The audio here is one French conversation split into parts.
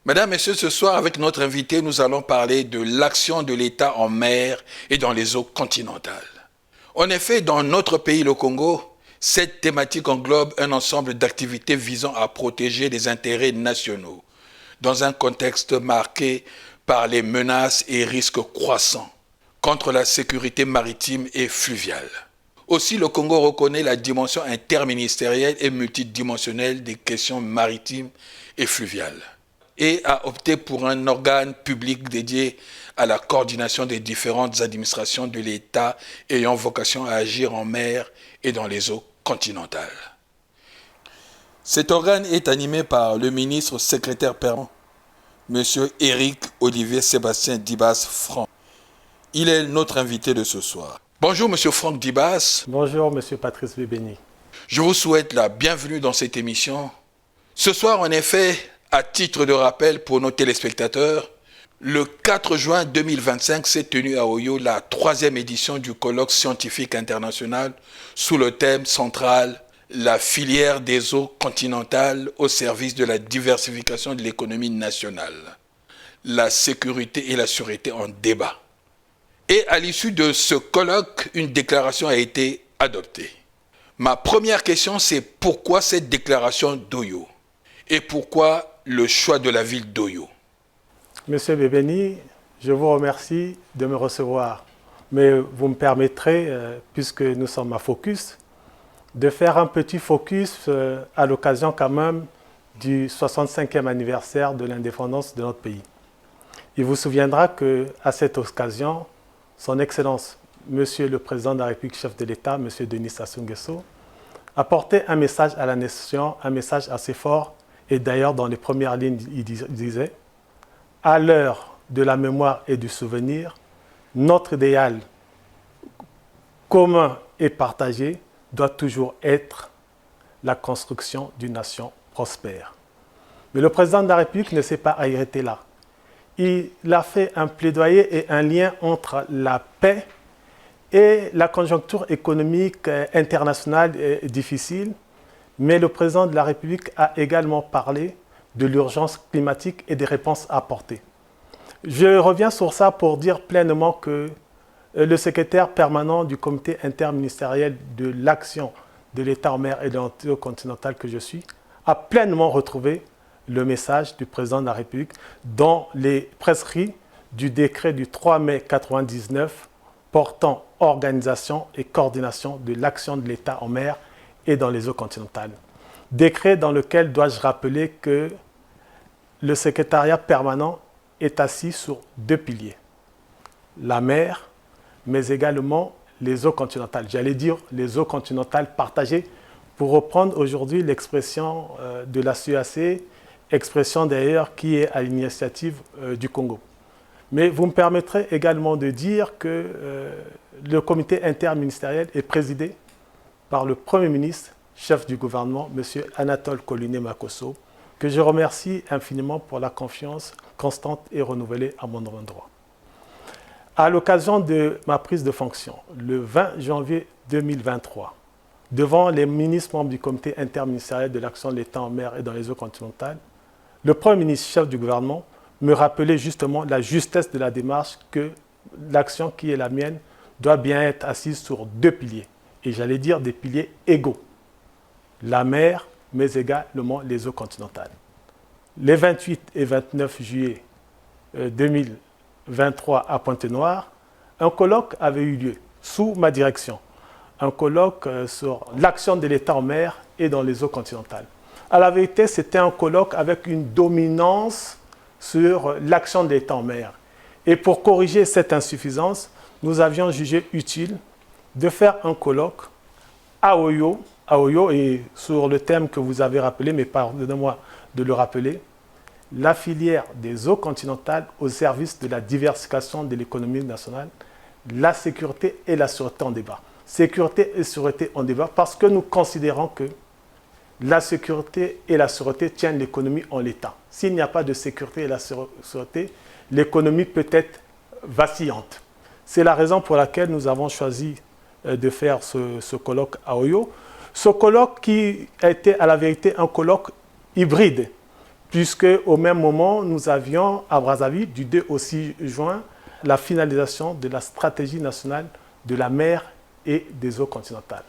Mesdames, Messieurs, ce soir, avec notre invité, nous allons parler de l'action de l'État en mer et dans les eaux continentales. En effet, dans notre pays, le Congo, cette thématique englobe un ensemble d'activités visant à protéger les intérêts nationaux, dans un contexte marqué par les menaces et risques croissants contre la sécurité maritime et fluviale. Aussi, le Congo reconnaît la dimension interministérielle et multidimensionnelle des questions maritimes et fluviales et a opté pour un organe public dédié à la coordination des différentes administrations de l'État ayant vocation à agir en mer et dans les eaux continentales. Cet organe est animé par le ministre secrétaire permanent, M. Éric Olivier Sébastien Dibas-Franck. Il est notre invité de ce soir. Bonjour M. Franck Dibas. Bonjour M. Patrice Bébéni. Je vous souhaite la bienvenue dans cette émission. Ce soir, en effet, à titre de rappel pour nos téléspectateurs, le 4 juin 2025 s'est tenue à Oyo la 3e édition du colloque scientifique international sous le thème central « La filière des eaux continentales au service de la diversification de l'économie nationale, la sécurité et la sûreté en débat ». Et à l'issue de ce colloque, une déclaration a été adoptée. Ma première question, c'est pourquoi cette déclaration d'Oyo? Et pourquoi le choix de la ville d'Oyo? Monsieur Bébéni, je vous remercie de me recevoir. Mais vous me permettrez, puisque nous sommes à Focus, de faire un petit focus à l'occasion quand même du 65e anniversaire de l'indépendance de notre pays. Il vous souviendra qu'à cette occasion, Son Excellence, Monsieur le Président de la République, chef de l'État, Monsieur Denis Sassou Nguesso, a porté un message à la nation, un message assez fort. Et d'ailleurs, dans les premières lignes, il disait « À l'heure de la mémoire et du souvenir, notre idéal commun et partagé doit toujours être la construction d'une nation prospère. » Mais le président de la République ne s'est pas arrêté là. Il a fait un plaidoyer et un lien entre la paix et la conjoncture économique internationale difficile. Mais le président de la République a également parlé de l'urgence climatique et des réponses à apporter. Je reviens sur ça pour dire pleinement que le secrétaire permanent du comité interministériel de l'action de l'État en mer et de l'eau continentale que je suis a pleinement retrouvé le message du président de la République dans les prescrits du décret du 3 mai 1999 portant organisation et coordination de l'action de l'État en mer et dans les eaux continentales. Décret dans lequel dois-je rappeler que le secrétariat permanent est assis sur 2 piliers. La mer, mais également les eaux continentales. J'allais dire les eaux continentales partagées, pour reprendre aujourd'hui l'expression de la CEAC, expression d'ailleurs qui est à l'initiative du Congo. Mais vous me permettrez également de dire que le comité interministériel est présidé par le Premier ministre, chef du gouvernement, M. Anatole Colinet Makosso, que je remercie infiniment pour la confiance constante et renouvelée à mon endroit. À l'occasion de ma prise de fonction, le 20 janvier 2023, devant les ministres membres du comité interministériel de l'action de l'État en mer et dans les eaux continentales, le Premier ministre, chef du gouvernement, me rappelait justement la justesse de la démarche que l'action qui est la mienne doit bien être assise sur 2 piliers. Et j'allais dire des piliers égaux. La mer, mais également les eaux continentales. Les 28 et 29 juillet 2023 à Pointe-Noire, un colloque avait eu lieu sous ma direction. Un colloque sur l'action de l'État en mer et dans les eaux continentales. À la vérité, c'était un colloque avec une dominance sur l'action de l'État en mer. Et pour corriger cette insuffisance, nous avions jugé utile de faire un colloque à Oyo, et sur le thème que vous avez rappelé, mais pardonnez-moi de le rappeler, la filière des eaux continentales au service de la diversification de l'économie nationale, la sécurité et la sûreté en débat. Sécurité et sûreté en débat parce que nous considérons que la sécurité et la sûreté tiennent l'économie en l'état. S'il n'y a pas de sécurité et la sûreté, l'économie peut être vacillante. C'est la raison pour laquelle nous avons choisi de faire ce colloque à Oyo. Ce colloque qui a été à la vérité un colloque hybride, puisque au même moment, nous avions à Brazzaville, du 2 au 6 juin, la finalisation de la stratégie nationale de la mer et des eaux continentales.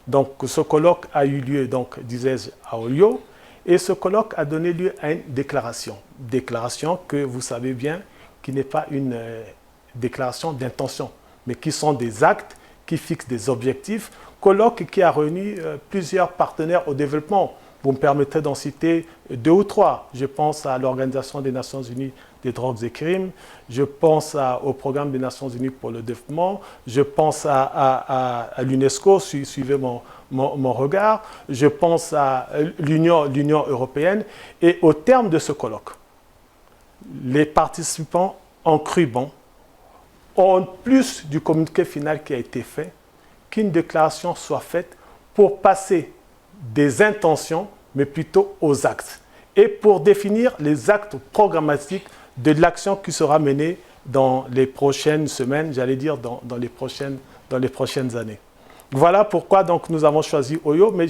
Donc ce colloque a eu lieu, donc, disais-je, à Oyo, et ce colloque a donné lieu à une déclaration. Déclaration que vous savez bien, qui n'est pas une déclaration d'intention, mais qui sont des actes qui fixent des objectifs. Colloque qui a réuni plusieurs partenaires au développement. Vous me permettrez d'en citer 2 ou 3. Je pense à l'Organisation des Nations Unies des drogues et crimes, je pense au Programme des Nations Unies pour le développement, je pense à l'UNESCO, suivez mon regard, je pense à l'Union européenne. Et au terme de ce colloque, les participants ont cru bon, en plus du communiqué final qui a été fait, qu'une déclaration soit faite pour passer des intentions, mais plutôt aux actes, et pour définir les actes programmatiques de l'action qui sera menée dans les prochaines semaines, j'allais dire dans les prochaines années. Voilà pourquoi donc, nous avons choisi Oyo, mais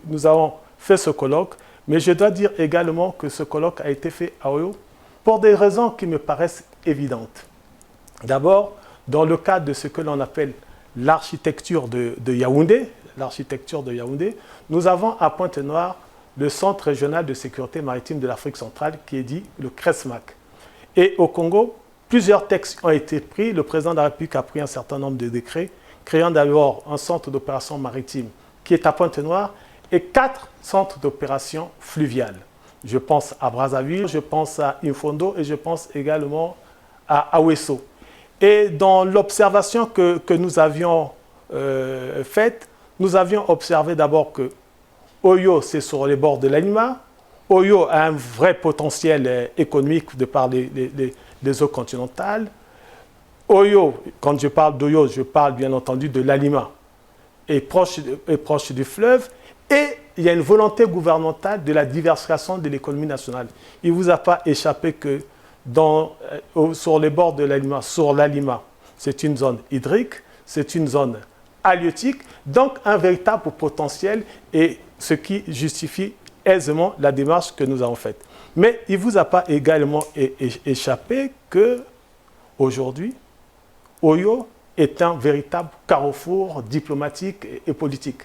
nous avons fait ce colloque, mais je dois dire également que ce colloque a été fait à Oyo pour des raisons qui me paraissent évidentes. D'abord, dans le cadre de ce que l'on appelle l'architecture de Yaoundé, nous avons à Pointe-Noire le Centre régional de sécurité maritime de l'Afrique centrale, qui est dit le CRESMAC. Et au Congo, plusieurs textes ont été pris. Le président de la République a pris un certain nombre de décrets, créant d'abord un centre d'opération maritime qui est à Pointe-Noire et 4 centres d'opération fluviales. Je pense à Brazzaville, je pense à Infondo et je pense également à Aweso. Et dans l'observation que nous avions faite, nous avions observé d'abord que Oyo, c'est sur les bords de l'Anima. Oyo a un vrai potentiel économique de par les eaux continentales. Oyo, quand je parle d'Oyo, je parle bien entendu de l'Anima, est proche du fleuve. Et il y a une volonté gouvernementale de la diversification de l'économie nationale. Il ne vous a pas échappé que sur les bords de l'Anima, sur l'Anima, c'est une zone hydrique, c'est une zone halieutique, donc un véritable potentiel, et ce qui justifie aisément la démarche que nous avons faite. Mais il ne vous a pas également échappé qu'aujourd'hui, Oyo est un véritable carrefour diplomatique et politique.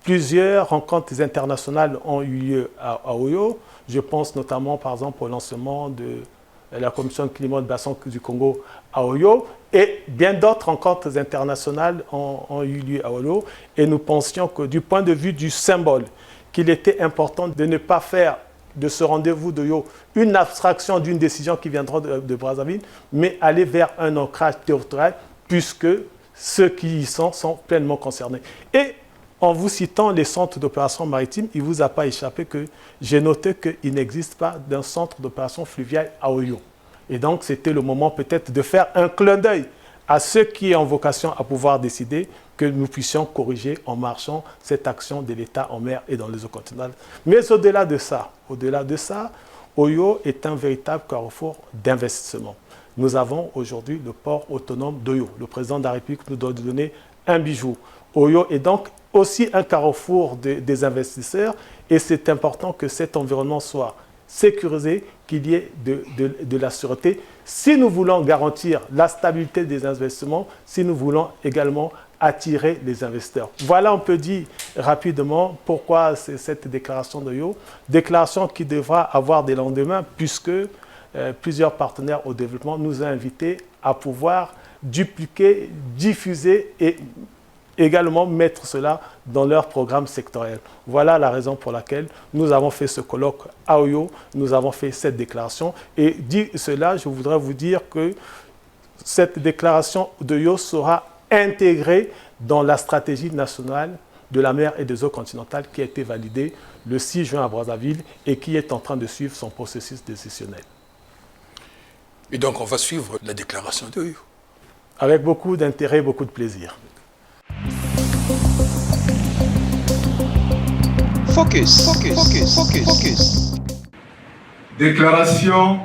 Plusieurs rencontres internationales ont eu lieu à Oyo. Je pense notamment, par exemple, au lancement de la Commission de climat de bassin du Congo à Oyo, et bien d'autres rencontres internationales ont eu lieu à Oyo, et nous pensions que du point de vue du symbole, qu'il était important de ne pas faire de ce rendez-vous d'Oyo une abstraction d'une décision qui viendra de Brazzaville, mais aller vers un ancrage territorial, puisque ceux qui y sont pleinement concernés. Et en vous citant les centres d'opération maritime, il ne vous a pas échappé que j'ai noté qu'il n'existe pas d'un centre d'opération fluviale à Oyo. Et donc, c'était le moment peut-être de faire un clin d'œil à ceux qui ont vocation à pouvoir décider que nous puissions corriger en marchant cette action de l'État en mer et dans les eaux continentales. Mais au-delà de ça, Oyo est un véritable carrefour d'investissement. Nous avons aujourd'hui le port autonome d'Oyo. Le président de la République nous doit donner un bijou. Oyo est donc aussi un carrefour des investisseurs, et c'est important que cet environnement soit sécurisé, qu'il y ait de la sûreté, si nous voulons garantir la stabilité des investissements, si nous voulons également attirer les investisseurs. Voilà, on peut dire rapidement pourquoi c'est cette déclaration d'Oyo, déclaration qui devra avoir des lendemains, puisque plusieurs partenaires au développement nous ont invités à pouvoir dupliquer, diffuser et également mettre cela dans leur programme sectoriel. Voilà la raison pour laquelle nous avons fait ce colloque à Oyo, nous avons fait cette déclaration. Et dit cela, je voudrais vous dire que cette déclaration d'Oyo sera intégrée dans la stratégie nationale de la mer et des eaux continentales qui a été validée le 6 juin à Brazzaville et qui est en train de suivre son processus décisionnel. Et donc on va suivre la déclaration d'Oyo. Avec beaucoup d'intérêt et beaucoup de plaisir. Focus. Déclaration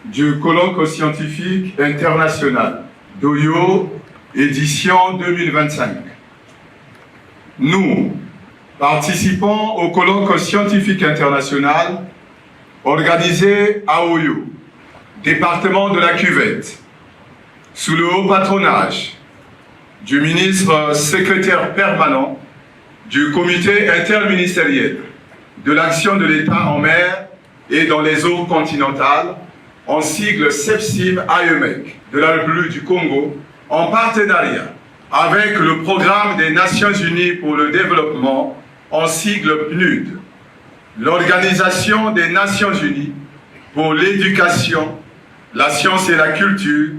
du colloque scientifique international d'Oyo, édition 2025. Nous, participants au colloque scientifique international organisé à Oyo, département de la Cuvette, sous le haut patronage du ministre secrétaire permanent du comité interministériel de l'action de l'État en mer et dans les eaux continentales, en sigle SEPSIM-AEMEC de la République du Congo, en partenariat avec le Programme des Nations Unies pour le développement, en sigle PNUD, l'Organisation des Nations Unies pour l'éducation, la science et la culture,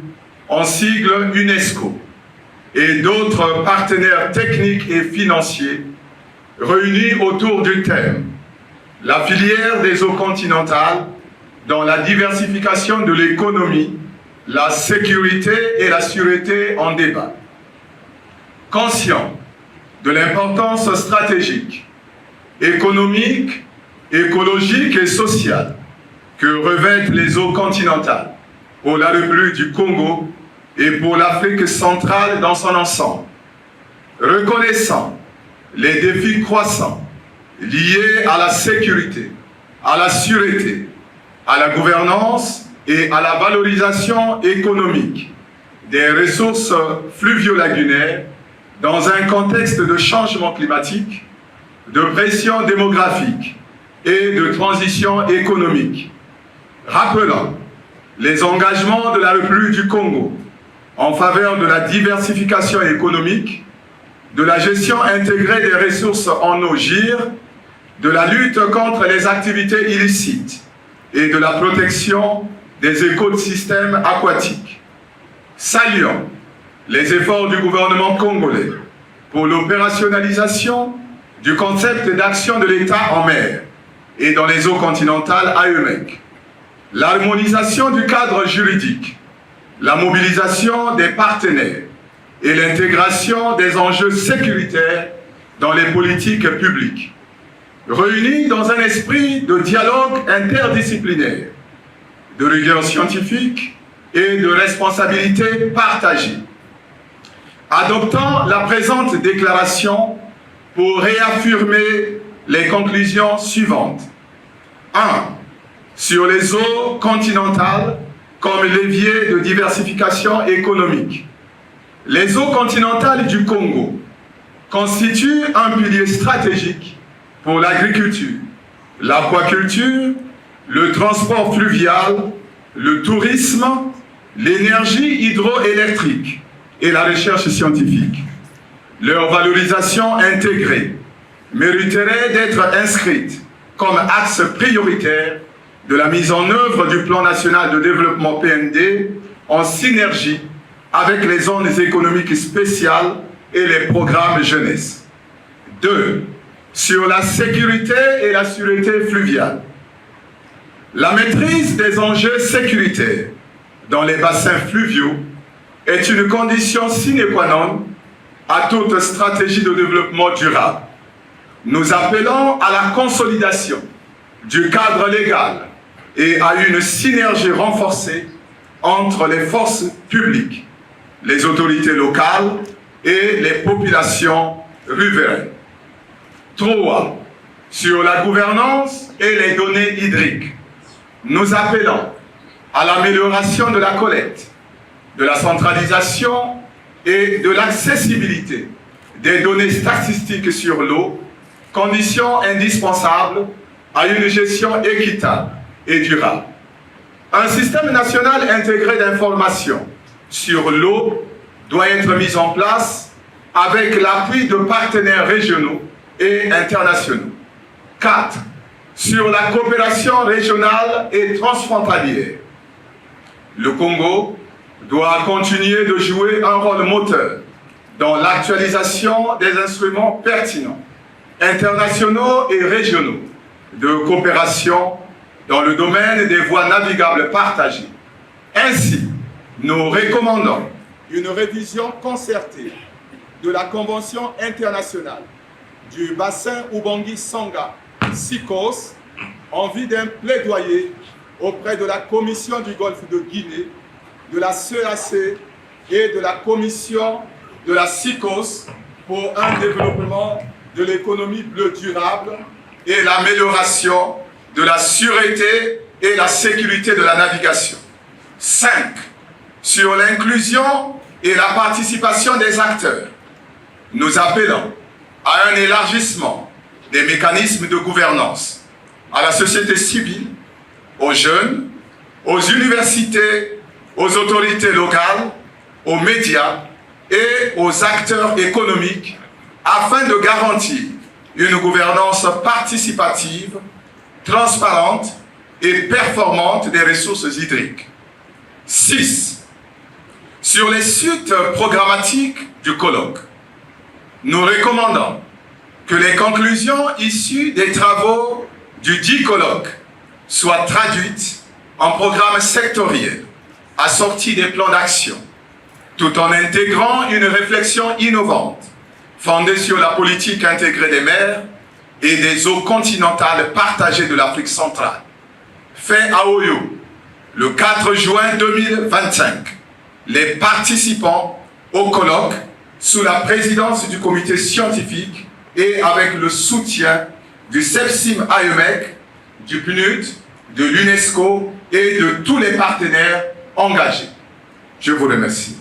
en sigle UNESCO, et d'autres partenaires techniques et financiers réunis autour du thème « La filière des eaux continentales dans la diversification de l'économie, la sécurité et la sûreté en débat ». Conscient de l'importance stratégique, économique, écologique et sociale que revêtent les eaux continentales pour la République du Congo et pour l'Afrique centrale dans son ensemble, reconnaissant les défis croissants liés à la sécurité, à la sûreté, à la gouvernance et à la valorisation économique des ressources fluvio-lagunaires dans un contexte de changement climatique, de pression démographique et de transition économique, rappelant les engagements de la République du Congo en faveur de la diversification économique, de la gestion intégrée des ressources en eau GIR, de la lutte contre les activités illicites et de la protection des écosystèmes aquatiques. Saluons les efforts du gouvernement congolais pour l'opérationnalisation du concept d'action de l'État en mer et dans les eaux continentales AEMEC, l'harmonisation du cadre juridique, la mobilisation des partenaires et l'intégration des enjeux sécuritaires dans les politiques publiques, réunis dans un esprit de dialogue interdisciplinaire, de rigueur scientifique et de responsabilité partagée. Adoptant la présente déclaration pour réaffirmer les conclusions suivantes. 1. Sur les eaux continentales comme levier de diversification économique. Les eaux continentales du Congo constituent un pilier stratégique pour l'agriculture, l'aquaculture, le transport fluvial, le tourisme, l'énergie hydroélectrique et la recherche scientifique. Leur valorisation intégrée mériterait d'être inscrite comme axe prioritaire de la mise en œuvre du Plan national de développement PND en synergie avec les zones économiques spéciales et les programmes jeunesse. 2. Sur la sécurité et la sûreté fluviale. La maîtrise des enjeux sécuritaires dans les bassins fluviaux est une condition sine qua non à toute stratégie de développement durable. Nous appelons à la consolidation du cadre légal et à une synergie renforcée entre les forces publiques, les autorités locales et les populations riveraines. 3. Sur la gouvernance et les données hydriques, nous appelons à l'amélioration de la collecte, de la centralisation et de l'accessibilité des données statistiques sur l'eau, condition indispensable à une gestion équitable et durable. Un système national intégré d'information sur l'eau doit être mis en place avec l'appui de partenaires régionaux et internationaux. 4. Sur la coopération régionale et transfrontalière. Le Congo doit continuer de jouer un rôle moteur dans l'actualisation des instruments pertinents, internationaux et régionaux, de coopération dans le domaine des voies navigables partagées. Ainsi, nous recommandons une révision concertée de la Convention internationale du bassin Ubangi-Sanga, SICOS, en vue d'un plaidoyer auprès de la Commission du Golfe de Guinée, de la CEAC et de la Commission de la SICOS pour un développement de l'économie bleue durable et l'amélioration de la sûreté et la sécurité de la navigation. 5. Sur l'inclusion et la participation des acteurs. Nous appelons à un élargissement des mécanismes de gouvernance à la société civile, aux jeunes, aux universités, aux autorités locales, aux médias et aux acteurs économiques afin de garantir une gouvernance participative, transparente et performante des ressources hydriques. 6. Sur les suites programmatiques du colloque, nous recommandons que les conclusions issues des travaux du dit colloque soient traduites en programmes sectoriels assortis des plans d'action, tout en intégrant une réflexion innovante fondée sur la politique intégrée des mers et des eaux continentales partagées de l'Afrique centrale. Fait à Oyo, le 4 juin 2025, les participants au colloque, sous la présidence du comité scientifique et avec le soutien du SEPSIM AEMEC, du PNUD, de l'UNESCO et de tous les partenaires engagés. Je vous remercie.